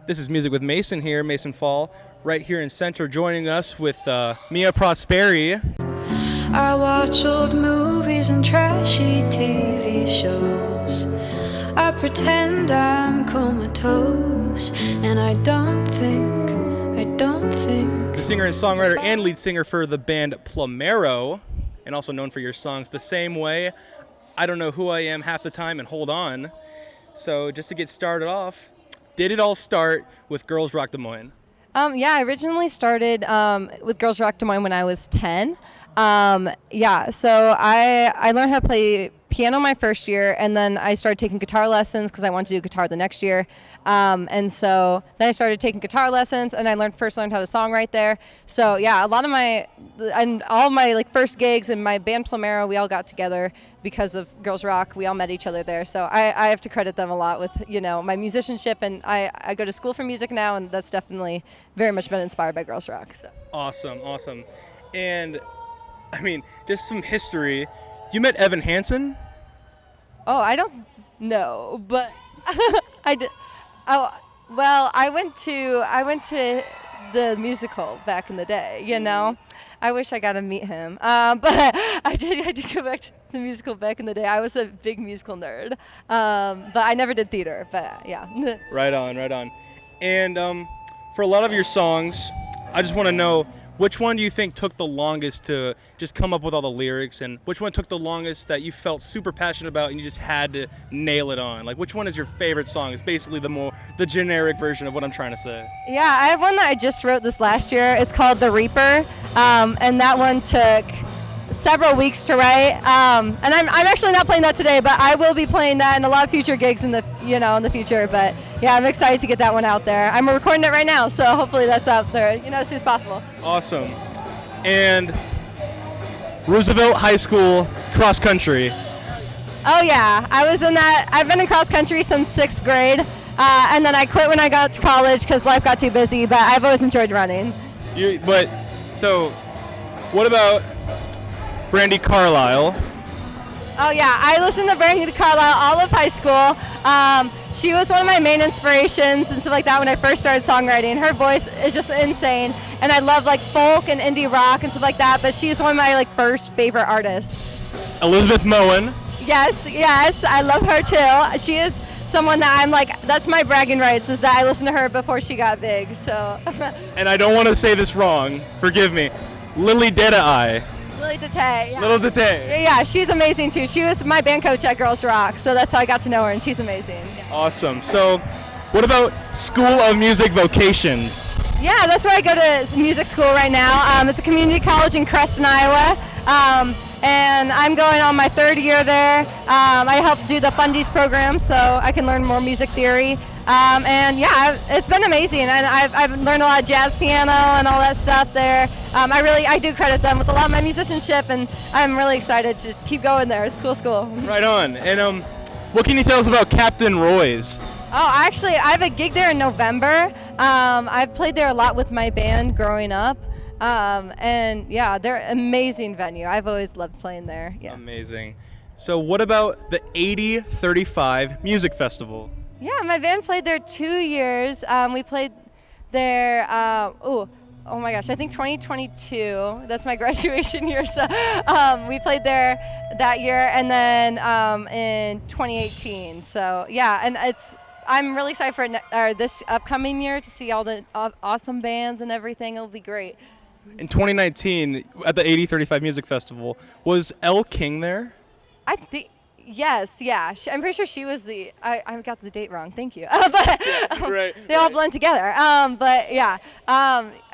This is Music with Mason here, Mason Fall, right here in Center, joining us with Mia Prosperi. I watch old movies and trashy TV shows. I pretend I'm comatose, and I don't think. The singer and songwriter and lead singer for the band Plumero, and also known for your songs The Same Way, I Don't Know Who I Am Half the Time, and Hold On. So just to get started off, did it all start with Girls Rock Des Moines? I originally started with Girls Rock Des Moines when I was 10. So I learned how to play piano my first year, and then I started taking guitar lessons because I wanted to do guitar the next year. And so then I started taking guitar lessons, and I learned how to songwrite there. So yeah, all my first gigs and my band Plumero, we all got together because of Girls Rock. We all met each other there. So I have to credit them a lot with, my musicianship, and I go to school for music now, and that's definitely very much been inspired by Girls Rock. So. Awesome. And I mean, just some history. You met Evan Hansen? Oh, I don't know, but I did. Oh, well, I went to the musical back in the day, I wish I got to meet him. But I did go back to the musical back in the day. I was a big musical nerd. But I never did theater, but yeah. Right on. And for a lot of your songs, I just want to know, which one do you think took the longest to just come up with all the lyrics, and which one took the longest that you felt super passionate about and you just had to nail it on? Like, which one is your favorite song? It's basically the generic version of what I'm trying to say. Yeah, I have one that I just wrote this last year. It's called The Reaper, and that one took several weeks to write. And I'm actually not playing that today, but I will be playing that in a lot of future gigs in the future. But yeah, I'm excited to get that one out there. I'm recording it right now, so hopefully that's out there, as soon as possible. Awesome. And Roosevelt High School cross country. Oh yeah, I was in that. I've been in cross country since 6th grade, and then I quit when I got to college because life got too busy. But I've always enjoyed running. So, what about Brandy Carlisle? Oh yeah, I listened to Brandy Carlisle all of high school. She was one of my main inspirations and stuff like that when I first started songwriting. Her voice is just insane, and I love folk and indie rock and stuff like that, but she's one of my first favorite artists. Elizabeth Moen. Yes, I love her too. She is someone that I'm that's my bragging rights, is that I listened to her before she got big, so. And I don't want to say this wrong, forgive me. Lily Deda-Eye. Lily Dete, yeah. Little Dete. Yeah, she's amazing too. She was my band coach at Girls Rock, so that's how I got to know her, and she's amazing. Yeah. Awesome. So, what about School of Music Vocations? Yeah, that's where I go to music school right now. It's a community college in Creston, Iowa, and I'm going on my 3rd year there. I help do the Fundies program, so I can learn more music theory. And yeah, it's been amazing, and I've learned a lot of jazz piano and all that stuff there. I do credit them with a lot of my musicianship, and I'm really excited to keep going there. It's a cool school. Right on. And what can you tell us about Captain Roy's? Oh, actually, I have a gig there in November. I've played there a lot with my band growing up. And yeah, they're an amazing venue. I've always loved playing there. Yeah. Amazing. So what about the 8035 Music Festival? Yeah, my band played there 2 years. We played there, oh my gosh, I think 2022. That's my graduation year. So we played there that year, and then in 2018. So yeah, and I'm really excited for this upcoming year to see all the awesome bands and everything. It'll be great. In 2019, at the 8035 Music Festival, was Elle King there? I think. Yes, yeah. I'm pretty sure she was I got the date wrong. Thank you. But right, they all blend together. But yeah,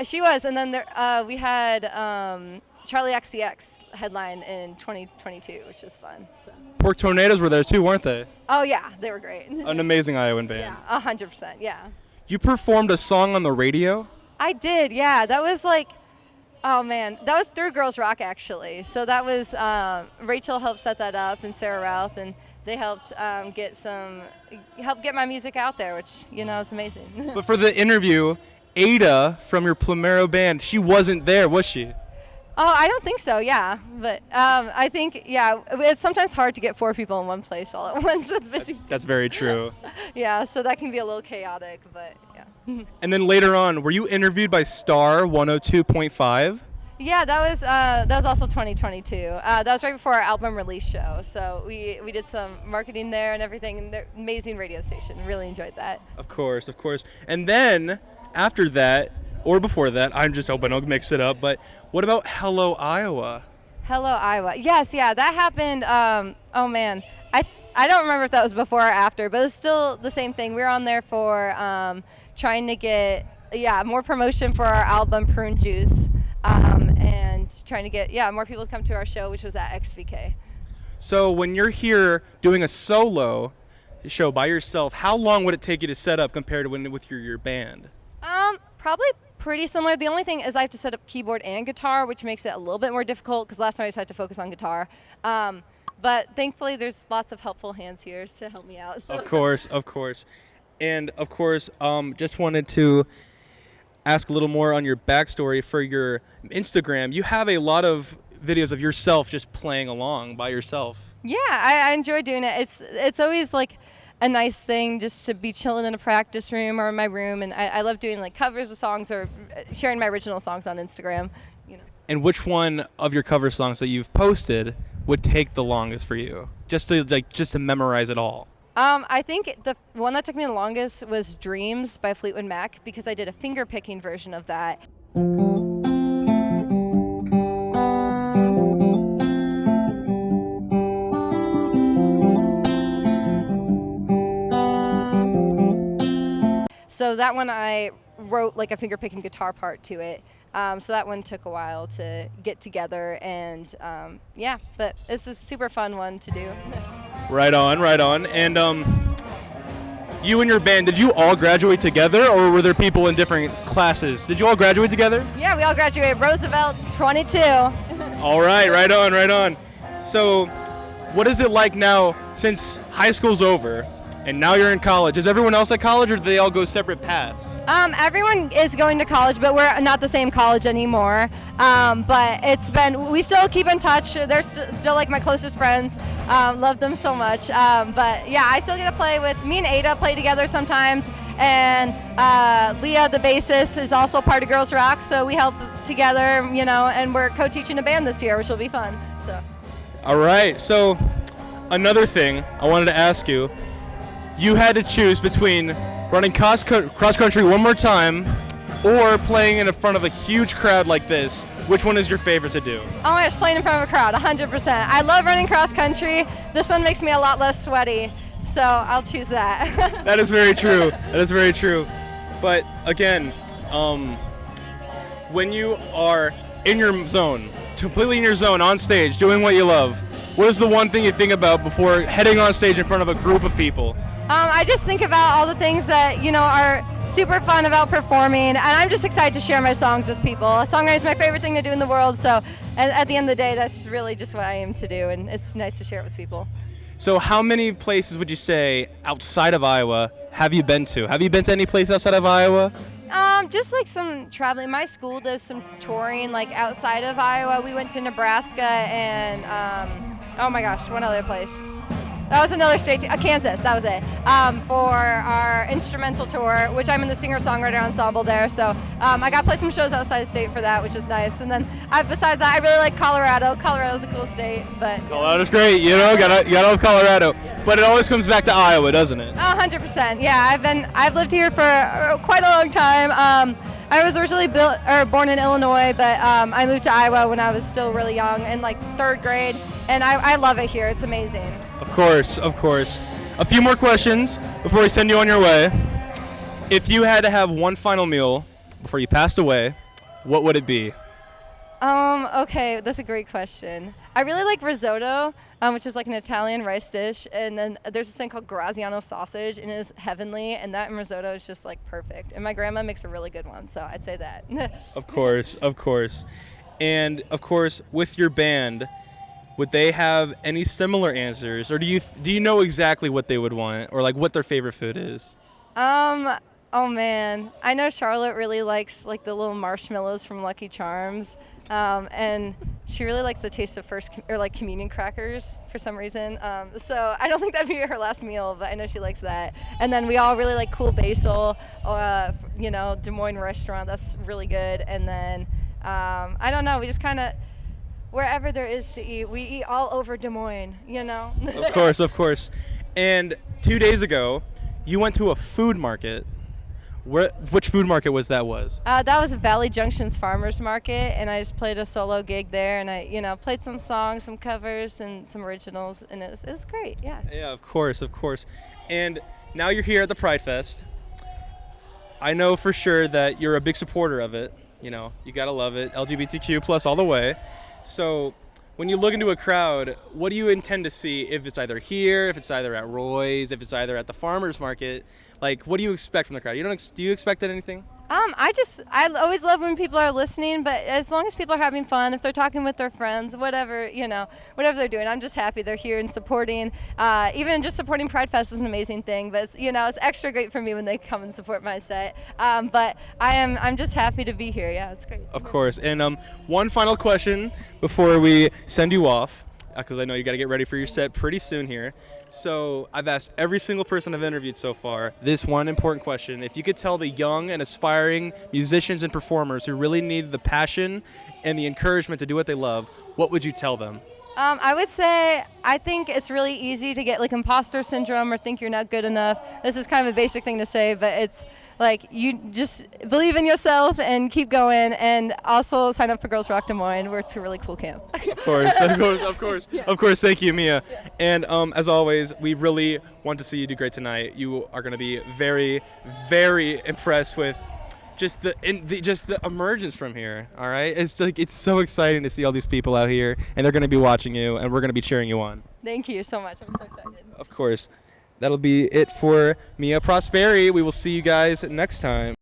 she was. And then we had Charlie XCX headline in 2022, which is fun. So. Pork Tornadoes were there too, weren't they? Oh yeah, they were great. An amazing Iowan band. Yeah, 100%. Yeah. You performed a song on the radio? I did. Yeah, that was oh man, that was through Girls Rock actually. So that was Rachel helped set that up, and Sarah Routh, and they helped get my music out there, which is amazing. But for the interview, Ada from your Plumero band, she wasn't there, was she? Oh, I don't think so. Yeah, but I think it's sometimes hard to get 4 people in one place all at once. It's busy. That's very true. Yeah, so that can be a little chaotic, but yeah. And then later on, were you interviewed by Star 102.5? Yeah, that was also 2022. That was right before our album release show. So we did some marketing there and everything. And they're amazing radio station. Really enjoyed that. Of course, of course. And then after that, or before that, I'm just hoping I'll mix it up. But what about Hello Iowa? Hello, Iowa. Yes, yeah, that happened. Oh man, I don't remember if that was before or after, but it was still the same thing. We were on there for trying to get more promotion for our album Prune Juice, and trying to get more people to come to our show, which was at XVK. So when you're here doing a solo show by yourself, how long would it take you to set up compared to when with your band? Probably pretty similar. The only thing is I have to set up keyboard and guitar, which makes it a little bit more difficult because last time I just had to focus on guitar. But thankfully there's lots of helpful hands here to help me out. So. Of course, of course. And of course, just wanted to ask a little more on your backstory for your Instagram. You have a lot of videos of yourself just playing along by yourself. Yeah, I enjoy doing it. It's always like a nice thing just to be chilling in a practice room or in my room, and I love doing like covers of songs or sharing my original songs on Instagram. You know. And which one of your cover songs that you've posted would take the longest for you, just to memorize it all? I think the one that took me the longest was Dreams by Fleetwood Mac, because I did a finger picking version of that. So that one I wrote like a finger picking guitar part to it. So that one took a while to get together, and but this is a super fun one to do. Right on, right on. And you and your band, did you all graduate together, or were there people in different classes? Did you all graduate together? Yeah, we all graduated. Roosevelt, 22. All right, right on, right on. So what is it like now since high school's over and now you're in college? Is everyone else at college, or do they all go separate paths? Everyone is going to college, but we're not the same college anymore. But we still keep in touch. They're still like my closest friends. Love them so much. But yeah, I still get to play with, me and Ada play together sometimes. And Leah, the bassist, is also part of Girls Rock. So we help together, and we're co-teaching a band this year, which will be fun. So. All right. So another thing I wanted to ask you, you had to choose between running cross country one more time or playing in front of a huge crowd like this. Which one is your favorite to do? Oh my gosh, playing in front of a crowd, 100%. I love running cross country. This one makes me a lot less sweaty, so I'll choose that. That is very true. That is very true. But again, when you are in your zone, completely in your zone, on stage, doing what you love, what is the one thing you think about before heading on stage in front of a group of people? I just think about all the things that, are super fun about performing, and I'm just excited to share my songs with people. Songwriting is my favorite thing to do in the world, so at the end of the day, that's really just what I aim to do, and it's nice to share it with people. So how many places would you say outside of Iowa have you been to? Have you been to any place outside of Iowa? Just like some traveling. My school does some touring like outside of Iowa. We went to Nebraska and, oh my gosh, one other place. That was another state, Kansas, that was it, for our instrumental tour, which I'm in the singer-songwriter ensemble there. So I got to play some shows outside the state for that, which is nice. And then besides that, I really like Colorado. Colorado's a cool state. But Colorado's great, gotta love Colorado. But it always comes back to Iowa, doesn't it? 100%, yeah. I've lived here for quite a long time. I was originally born in Illinois, but I moved to Iowa when I was still really young, in like third grade, and I love it here. It's amazing. Of course, of course. A few more questions before we send you on your way. If you had to have one final meal before you passed away, what would it be? Okay, that's a great question. I really like risotto, which is like an Italian rice dish, and then there's this thing called Graziano sausage, and it is heavenly, and that and risotto is just like perfect. And my grandma makes a really good one, so I'd say that. Of course, of course. And of course, with your band, would they have any similar answers, or do you know exactly what they would want, or like what their favorite food is? Oh man, I know Charlotte really likes like the little marshmallows from Lucky Charms, and she really likes the taste of communion crackers for some reason. So I don't think that'd be her last meal, but I know she likes that. And then we all really like Cool Basil, Des Moines restaurant. That's really good. And then I don't know. We just kind of wherever there is to eat, we eat all over Des Moines. Of course, of course. And 2 days ago, you went to a food market. Which food market was that? That was Valley Junction's Farmers Market, and I just played a solo gig there, and I played some songs, some covers, and some originals, and it was great, yeah. Yeah, of course. And now you're here at the PrideFest. I know for sure that you're a big supporter of it. You gotta love it. LGBTQ plus all the way. So when you look into a crowd, what do you intend to see? If it's either here, if it's either at Roy's, if it's either at the farmers market, like what do you expect from the crowd? Do you expect anything? I always love when people are listening, but as long as people are having fun, if they're talking with their friends, whatever they're doing, I'm just happy they're here and supporting. Even just supporting PrideFest is an amazing thing, but it's extra great for me when they come and support my set. But I'm just happy to be here. Yeah, it's great. Of course. And one final question before we send you off, because I know you got to get ready for your set pretty soon here. So I've asked every single person I've interviewed so far this one important question. If you could tell the young and aspiring musicians and performers who really need the passion and the encouragement to do what they love, what would you tell them? I would say I think it's really easy to get like imposter syndrome or think you're not good enough. This is kind of a basic thing to say, but it's like you just believe in yourself and keep going, and also sign up for Girls Rock Des Moines, where it's a really cool camp. Of course. Yeah. Of course. Thank you, Mia. And as always, we really want to see you do great tonight. You are going to be very, very impressed with just the emergence from here. All right, it's so exciting to see all these people out here, and they're going to be watching you, and we're going to be cheering you on. Thank you so much. I'm so excited. Of course. That'll be it for Mia Prosperi. We will see you guys next time.